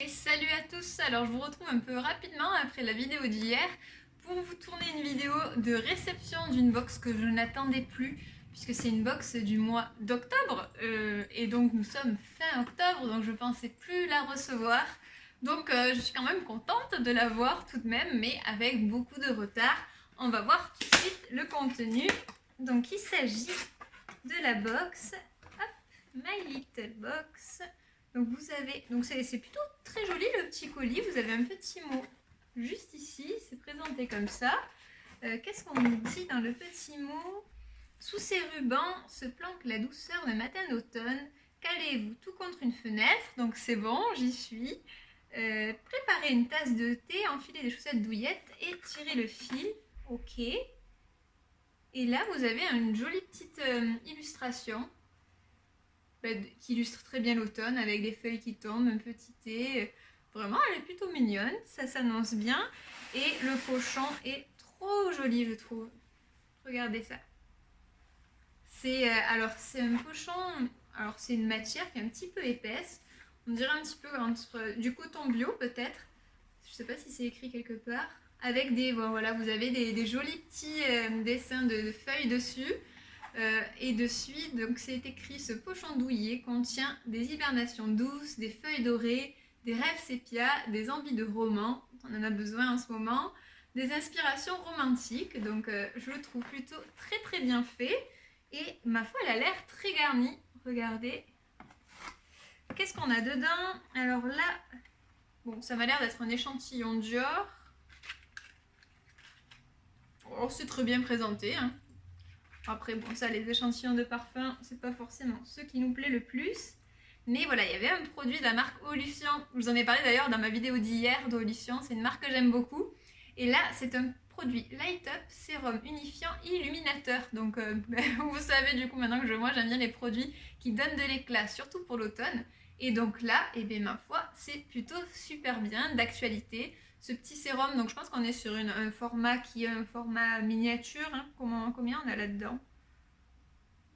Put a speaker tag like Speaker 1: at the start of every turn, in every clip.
Speaker 1: Et salut à tous, alors je vous retrouve un peu rapidement après la vidéo d'hier pour vous tourner une vidéo de réception d'une box que je n'attendais plus puisque c'est une box du mois d'octobre et donc nous sommes fin octobre donc je pensais plus la recevoir donc je suis quand même contente de la voir tout de même mais avec beaucoup de retard. On va voir tout de suite le contenu. Donc il s'agit de la box, hop, My Little Box. Donc vous avez, donc c'est plutôt très joli le petit colis. Vous avez un petit mot juste ici, c'est présenté comme ça. Qu'est-ce qu'on nous dit dans le petit mot? Sous ces rubans se planque la douceur de matin d'automne. Calez-vous tout contre une fenêtre. Donc c'est bon, j'y suis. Préparez une tasse de thé, enfilez des chaussettes douillettes et tirez le fil. Ok. Et là vous avez une jolie petite illustration qui illustre très bien l'automne avec des feuilles qui tombent, un petit thé. Vraiment, elle est plutôt mignonne, ça s'annonce bien. Et le pochon est trop joli, je trouve. Regardez ça. C'est un pochon, alors c'est une matière qui est un petit peu épaisse. On dirait un petit peu entre du coton bio peut-être. Je sais pas si c'est écrit quelque part. Avec des, bon, voilà, vous avez des jolis petits dessins de feuilles dessus. Et dessus, donc c'est écrit: ce pochon douillet contient des hibernations douces, des feuilles dorées, des rêves sépia, des envies de romans, on en a besoin en ce moment, des inspirations romantiques. Donc je le trouve plutôt très très bien fait. Et ma foi, elle a l'air très garnie. Regardez. Qu'est-ce qu'on a dedans? Alors là, bon, ça m'a l'air d'être un échantillon Dior. Oh, c'est très bien présenté, hein. Après, bon, ça, les échantillons de parfum, c'est pas forcément ce qui nous plaît le plus. Mais voilà, il y avait un produit de la marque Olution. Je vous en ai parlé d'ailleurs dans ma vidéo d'hier d'Olution. C'est une marque que j'aime beaucoup. Et là, c'est un produit Light Up Sérum Unifiant Illuminateur. Donc, vous savez du coup maintenant que moi, j'aime bien les produits qui donnent de l'éclat, surtout pour l'automne. Et donc là, eh bien, ma foi, c'est plutôt super bien, d'actualité. Ce petit sérum, donc je pense qu'on est sur un format qui est un format miniature. Hein. Combien on a là-dedans?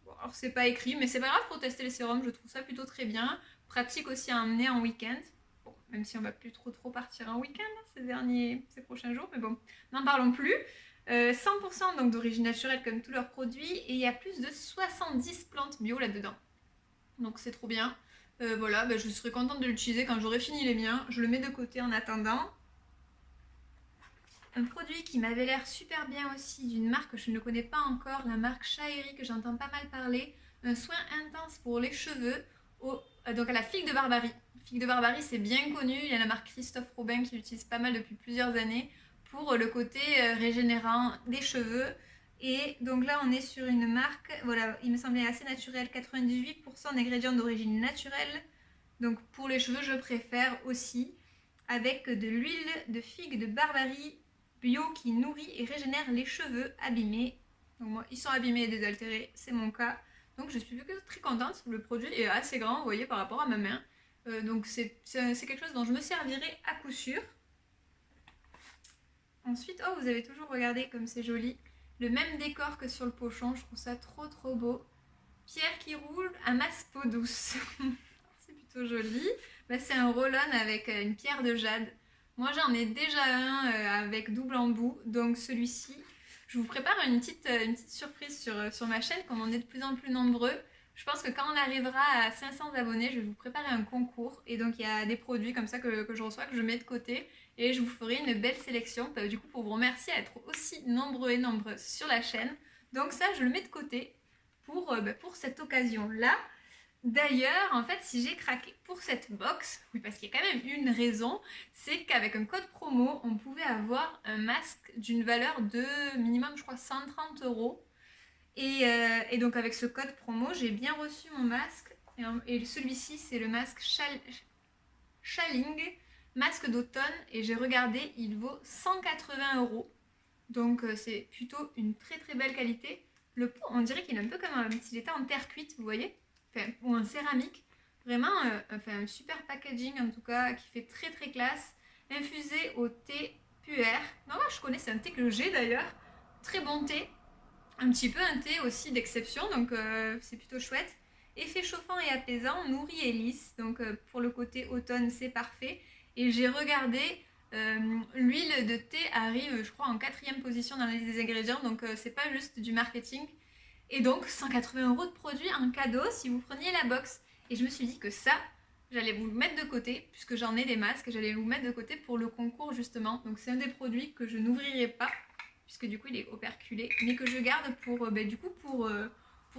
Speaker 1: Bon, alors c'est pas écrit, mais c'est pas grave pour tester les sérums, je trouve ça plutôt très bien. Pratique aussi à emmener en week-end. Bon, même si on va plus trop partir en week-end ces prochains jours, mais bon, n'en parlons plus. 100% donc d'origine naturelle comme tous leurs produits, et il y a plus de 70 plantes bio là-dedans. Donc c'est trop bien. Voilà, je serai contente de l'utiliser quand j'aurai fini les miens. Je le mets de côté en attendant. Un produit qui m'avait l'air super bien aussi, d'une marque que je ne connais pas encore, la marque Shaeri, que j'entends pas mal parler. Un soin intense pour les cheveux, donc à la figue de Barbarie. Figue de Barbarie, c'est bien connu, il y a la marque Christophe Robin qui l'utilise pas mal depuis plusieurs années pour le côté régénérant des cheveux. Et donc là, on est sur une marque, voilà, il me semblait assez naturel, 98% d'ingrédients d'origine naturelle. Donc pour les cheveux, je préfère aussi, avec de l'huile de figue de Barbarie bio qui nourrit et régénère les cheveux abîmés. Donc moi, ils sont abîmés et désaltérés, c'est mon cas. Donc je suis très contente. Le produit est assez grand, vous voyez, par rapport à ma main. Donc c'est quelque chose dont je me servirai à coup sûr. Ensuite, oh, vous avez toujours regardé comme c'est joli. Le même décor que sur le pochon, je trouve ça trop beau. Pierre qui roule à masse peau douce. C'est plutôt joli. C'est un roll-on avec une pierre de jade. Moi j'en ai déjà un avec double embout, donc celui-ci, je vous prépare une petite surprise sur ma chaîne, comme on est de plus en plus nombreux. Je pense que quand on arrivera à 500 abonnés, je vais vous préparer un concours, et donc il y a des produits comme ça que je reçois, que je mets de côté, et je vous ferai une belle sélection, du coup pour vous remercier d'être aussi nombreux et nombreuses sur la chaîne. Donc ça, je le mets de côté pour cette occasion-là. D'ailleurs, en fait, si j'ai craqué pour cette box, oui, parce qu'il y a quand même une raison, c'est qu'avec un code promo, on pouvait avoir un masque d'une valeur de minimum, je crois, 130 euros. Et donc, avec ce code promo, j'ai bien reçu mon masque. Et celui-ci, c'est le masque Shaling, masque d'automne. Et j'ai regardé, il vaut 180 euros. Donc, c'est plutôt une très belle qualité. Le pot, on dirait qu'il est un peu comme s'il était en terre cuite, vous voyez, ou en céramique. Vraiment, un super packaging en tout cas, qui fait très classe. Infusé au thé puer. Non, moi je connais, c'est un thé que j'ai d'ailleurs. Très bon thé. Un petit peu un thé aussi d'exception, donc c'est plutôt chouette. Effet chauffant et apaisant, nourri et lisse. Donc pour le côté automne, c'est parfait. Et j'ai regardé, l'huile de thé arrive, je crois, en 4e position dans la liste des ingrédients, donc c'est pas juste du marketing. Et donc 180 € de produits en cadeau si vous preniez la box. Et je me suis dit que ça, j'allais vous le mettre de côté, puisque j'en ai des masques, j'allais vous mettre de côté pour le concours justement. Donc c'est un des produits que je n'ouvrirai pas, puisque du coup il est operculé, mais que je garde pour, du coup, pour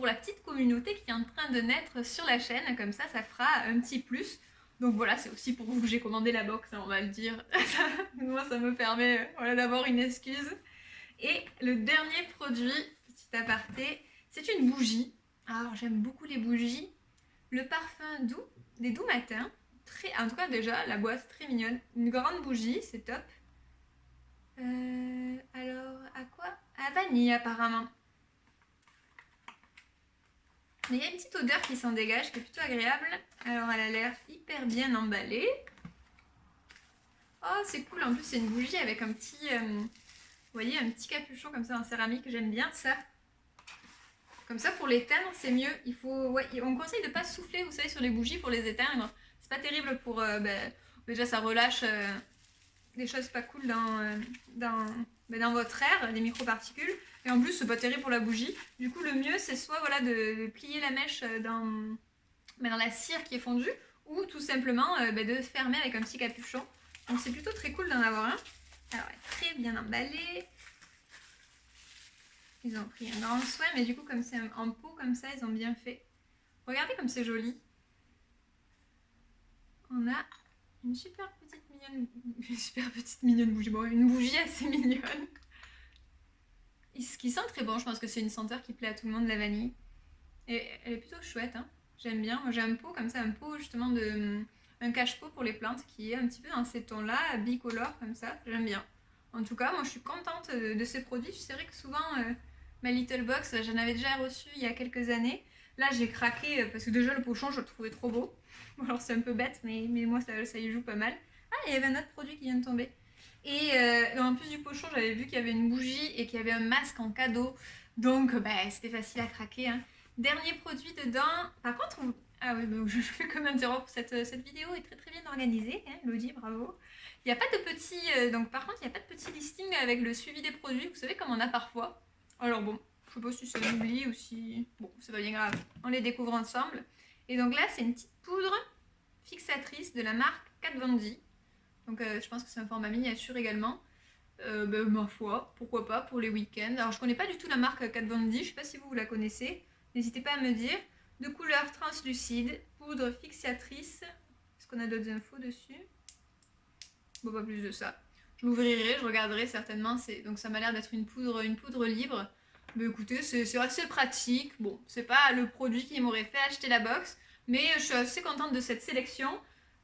Speaker 1: la petite communauté qui est en train de naître sur la chaîne. Comme ça fera un petit plus. Donc voilà, c'est aussi pour vous que j'ai commandé la box, hein, on va le dire. Moi, ça me permet voilà, d'avoir une excuse. Et le dernier produit, petit aparté, c'est une bougie. Alors j'aime beaucoup les bougies. Le parfum doux, des doux matins. En tout cas déjà, la boîte très mignonne. Une grande bougie, c'est top. Alors, à quoi? À vanille apparemment. Mais il y a une petite odeur qui s'en dégage qui est plutôt agréable. Alors elle a l'air hyper bien emballée. Oh c'est cool, en plus c'est une bougie avec un petit... vous voyez, un petit capuchon comme ça en céramique, j'aime bien ça. Comme ça pour l'éteindre c'est mieux. Il faut, ouais, on conseille de ne pas souffler, vous savez, sur les bougies pour les éteindre. C'est pas terrible pour... déjà ça relâche des choses pas cool dans votre air, les microparticules. Et en plus, c'est pas terrible pour la bougie. Du coup, le mieux, c'est soit voilà, de plier la mèche dans la cire qui est fondue, ou tout simplement de fermer avec un petit capuchon. Donc c'est plutôt très cool d'en avoir un. Alors, elle est très bien emballée. Ils ont pris un grand soin, mais du coup, comme c'est en pot comme ça, ils ont bien fait. Regardez comme c'est joli. On a une super petite mignonne bougie. Bon, une bougie assez mignonne. Ce qui sent très bon, je pense que c'est une senteur qui plaît à tout le monde, la vanille. Et elle est plutôt chouette, hein. J'aime bien. Moi j'ai un pot comme ça, un pot justement un cache-pot pour les plantes qui est un petit peu dans ces tons-là, bicolore comme ça. J'aime bien. En tout cas, moi je suis contente de ces produits. C'est vrai que souvent, ma Little Box, j'en avais déjà reçu il y a quelques années. Là j'ai craqué parce que déjà le pochon je le trouvais trop beau. Alors c'est un peu bête, mais moi ça y joue pas mal. Ah, il y avait un autre produit qui vient de tomber. Et en plus du pochon, j'avais vu qu'il y avait une bougie et qu'il y avait un masque en cadeau. Donc c'était facile à craquer, hein. Dernier produit dedans. Par contre, ah oui, je fais comme interrompre. Cette vidéo est très très bien organisée, hein, Lodi, bravo. Il n'y a pas de petit... donc par contre, il n'y a pas de petit listing avec le suivi des produits. Vous savez comme on a parfois. Alors bon, je sais pas si c'est un oubli ou si... Bon, c'est pas bien grave. On les découvre ensemble. Et donc là, c'est une petite poudre fixatrice de la marque Kat Von D. Donc je pense que c'est un format miniature également. Ma foi, pourquoi pas pour les week-ends. Alors je connais pas du tout la marque Kat Von D, je sais pas si vous la connaissez. N'hésitez pas à me dire. De couleur translucide, poudre fixatrice. Est-ce qu'on a d'autres infos dessus? Bon, pas plus de ça. Je l'ouvrirai, je regarderai certainement. Donc ça m'a l'air d'être une poudre libre. Mais écoutez, c'est assez pratique. Bon, c'est pas le produit qui m'aurait fait acheter la box, mais je suis assez contente de cette sélection.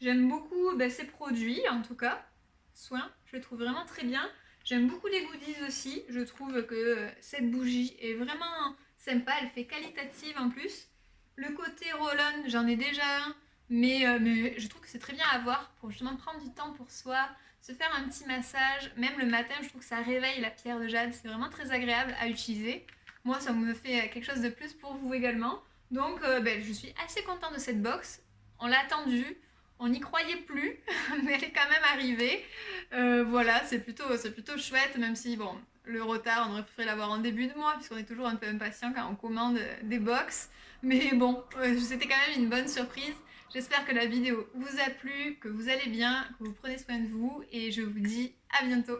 Speaker 1: J'aime beaucoup ces produits, en tout cas. Soin, je les trouve vraiment très bien. J'aime beaucoup les goodies aussi. Je trouve que cette bougie est vraiment sympa. Elle fait qualitative en plus. Le côté roll-on, j'en ai déjà un. Mais je trouve que c'est très bien à voir pour justement prendre du temps pour soi, se faire un petit massage. Même le matin, je trouve que ça réveille la pierre de jade. C'est vraiment très agréable à utiliser. Moi, ça me fait quelque chose de plus pour vous également. Donc, je suis assez contente de cette box. On l'a attendue. On n'y croyait plus, mais elle est quand même arrivée. Voilà, c'est plutôt chouette, même si, bon, le retard, on aurait préféré l'avoir en début de mois, puisqu'on est toujours un peu impatient quand on commande des box. Mais bon, c'était quand même une bonne surprise. J'espère que la vidéo vous a plu, que vous allez bien, que vous prenez soin de vous, et je vous dis à bientôt.